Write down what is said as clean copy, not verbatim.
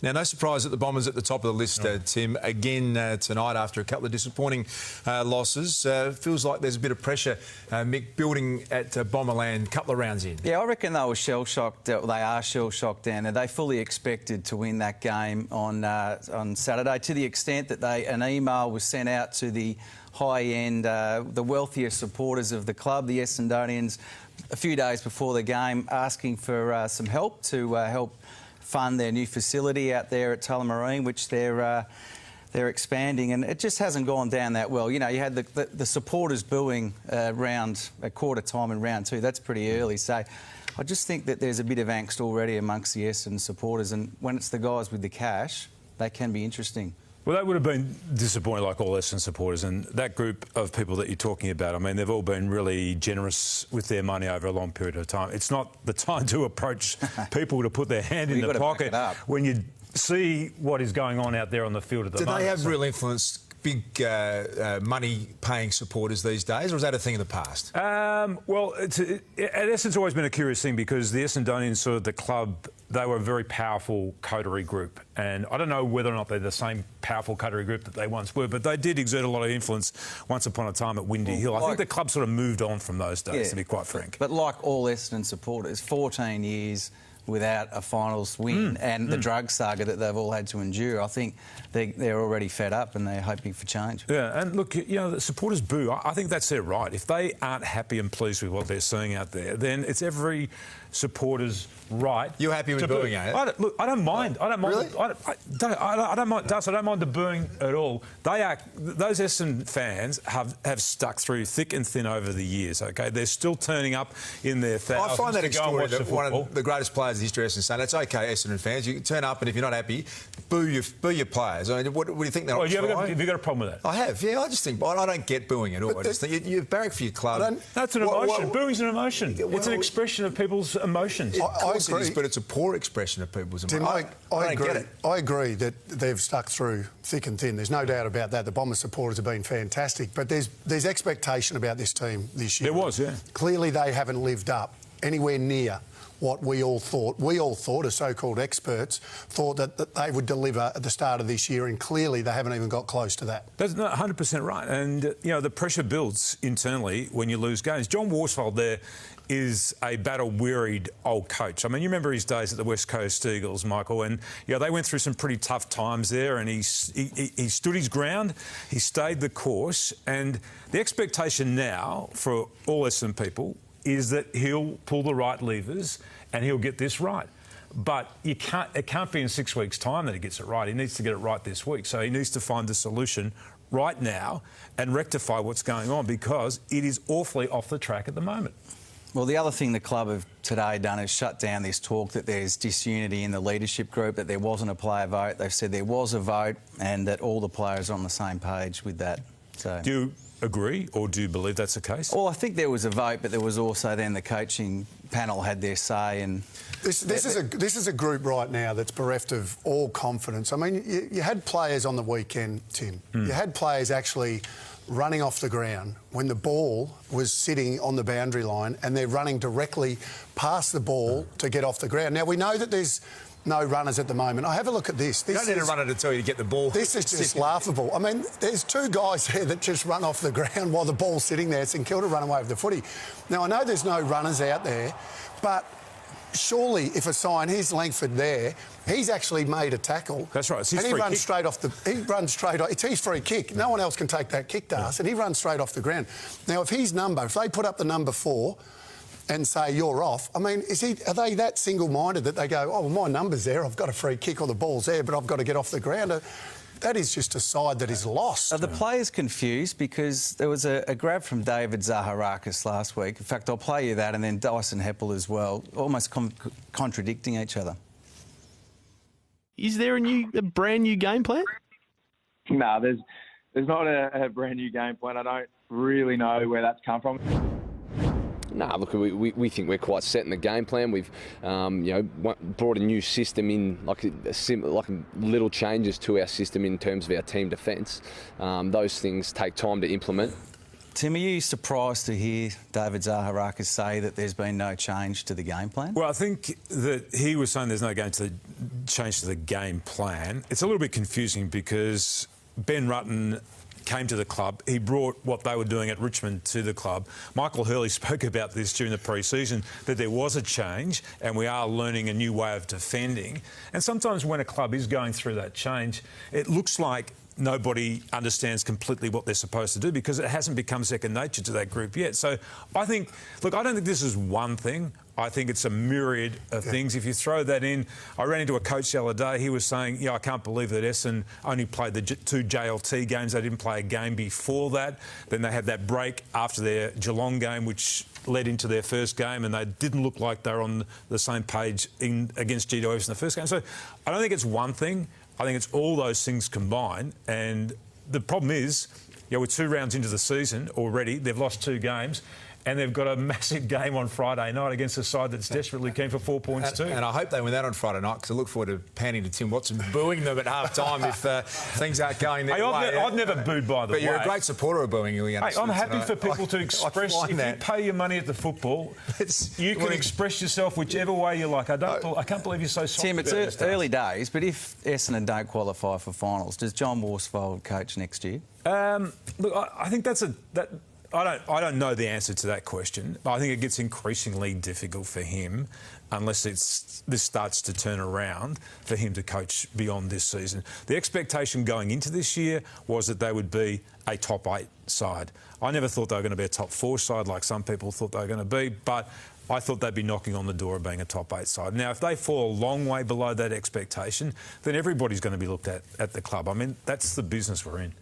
Now, no surprise that the Bombers at the top of the list, Tim, again tonight after a couple of disappointing losses. Feels like there's a bit of pressure, Mick, building at Bomberland a couple of rounds in. Yeah, I reckon they were shell-shocked. They are shell-shocked down there. They fully expected to win that game on Saturday, to the extent that an email was sent out to the high-end, the wealthiest supporters of the club, the Essendonians, a few days before the game, asking for some help to help fund their new facility out there at Tullamarine, which they're expanding, and it just hasn't gone down that well. You know, you had the supporters booing around at quarter time in round 2. That's pretty early. So I just think that there's a bit of angst already amongst the Essendon supporters, and when it's the guys with the cash, they can be interesting. Well, that would have been disappointing, like all Essendon supporters, and that group of people that you're talking about, I mean, they've all been really generous with their money over a long period of time. It's not the time to approach people to put their hand in the pocket when you see what is going on out there on the field at the moment. Do they have real influence, big money-paying supporters these days, or is that a thing of the past? Well, at Essendon's it's always been a curious thing, because the Essendonians, sort of the club, they were a very powerful coterie group, and I don't know whether or not they're the same powerful coterie group that they once were, but they did exert a lot of influence once upon a time at Windy Hill. I think the club sort of moved on from those days, to be quite frank. But like all Essendon supporters, 14 years without a finals win and the drug saga that they've all had to endure, I think they're already fed up and they're hoping for change. Yeah, and look, you know, the supporters boo. I think that's their right. If they aren't happy and pleased with what they're seeing out there, then it's every supporter's right. You're happy with booing, eh? Look, I don't mind. I don't mind. Really? I don't mind. I don't mind the booing at all. Those Essendon fans have stuck through thick and thin over the years. Okay, they're still turning up in their thousands. I find that to go and watch extraordinary. the One of the greatest players in history of Essendon saying, "It's okay, Essendon fans. You can turn up, and if you're not happy, boo your players." I mean, what do you think they're have you got a problem with that? I have. Yeah, I just think I don't get booing at all. I just think you barrack for your club. That's an emotion. Booing's an emotion. It's an expression of people's emotions. I agree, but it's a poor expression of people's emotions. I agree. I agree that they've stuck through thick and thin. There's no doubt about that. The Bombers supporters have been fantastic, but there's expectation about this team this year. There was, yeah. Clearly, they haven't lived up anywhere near what we all thought. We all thought, as so-called experts, thought that they would deliver at the start of this year, and clearly they haven't even got close to that. That's not 100% right. And, you know, the pressure builds internally when you lose games. John Worsfold there is a battle-wearied old coach. I mean, you remember his days at the West Coast Eagles, Michael, and, you know, they went through some pretty tough times there, and he stood his ground, he stayed the course, and the expectation now for all Essendon people is that he'll pull the right levers and he'll get this right. But it can't be in 6 weeks' time that he gets it right. He needs to get it right this week. So he needs to find the solution right now and rectify what's going on, because it is awfully off the track at the moment. Well, the other thing the club have today done is shut down this talk that there's disunity in the leadership group, that there wasn't a player vote. They've said there was a vote and that all the players are on the same page with that. So, do you agree, or do you believe that's the case? Well, I think there was a vote, but there was also then the coaching panel had their say. And this is a group right now that's bereft of all confidence. I mean, you had players on the weekend, Tim. You had players actually running off the ground when the ball was sitting on the boundary line, and they're running directly past the ball to get off the ground. Now, we know that there's no runners at the moment. I have a look at this. You don't need a runner to tell you to get the ball. This is just laughable. I mean, there's two guys there that just run off the ground while the ball's sitting there. St Kilda run away with the footy. Now, I know there's no runners out there, but surely if a sign, here's Langford there, he's actually made a tackle. That's right. It's his and he free runs kick. straight off he runs straight off. It's his free kick. No one else can take that kick to us, and he runs straight off the ground. Now, if they put up the number 4 and say you're off, I mean, are they that single-minded that they go, oh, well, my number's there, I've got a free kick, or the ball's there, but I've got to get off the ground? That is just a side that is lost. Are the players confused? Because there was a grab from David Zaharakis last week. In fact, I'll play you that, and then Dyson Heppel as well, almost contradicting each other. Is there a brand new game plan? No, there's not a brand new game plan. I don't really know where that's come from. Nah, look, we think we're quite set in the game plan. We've, brought a new system in, like little changes to our system in terms of our team defence. Those things take time to implement. Tim, are you surprised to hear David Zaharakis say that there's been no change to the game plan? Well, I think that he was saying there's no change to the game plan. It's a little bit confusing because Ben Rutten came to the club. He brought what they were doing at Richmond to the club. Michael Hurley spoke about this during the pre-season, that there was a change and we are learning a new way of defending. And sometimes when a club is going through that change, it looks like nobody understands completely what they're supposed to do because it hasn't become second nature to that group yet. So I think, look, I don't think this is one thing. I think it's a myriad of things. If you throw that in, I ran into a coach the other day. He was saying, I can't believe that Essendon only played the 2 JLT games. They didn't play a game before that. Then they had that break after their Geelong game, which led into their first game, and they didn't look like they were on the same page against GWS in the first game. So I don't think it's one thing. I think it's all those things combined. And the problem is, we're 2 rounds into the season already. They've lost 2 games. And they've got a massive game on Friday night against a side that's desperately keen for 4 points too. And I hope they win that on Friday night because I look forward to panning to Tim Watson, booing them at half-time if things aren't going their way. I've never booed, by the way. But you're a great supporter of booing, Ian. Hey, I'm happy for people to express. If you pay your money at the football, you can express yourself whichever way you like. I can't believe you're so soft. Tim, it's early days, but if Essendon don't qualify for finals, does John Worsfold coach next year? Look, I think I don't know the answer to that question. I think it gets increasingly difficult for him unless this starts to turn around for him to coach beyond this season. The expectation going into this year was that they would be a top 8 side. I never thought they were going to be a top 4 side like some people thought they were going to be, but I thought they'd be knocking on the door of being a top 8 side. Now, if they fall a long way below that expectation, then everybody's going to be looked at the club. I mean, that's the business we're in.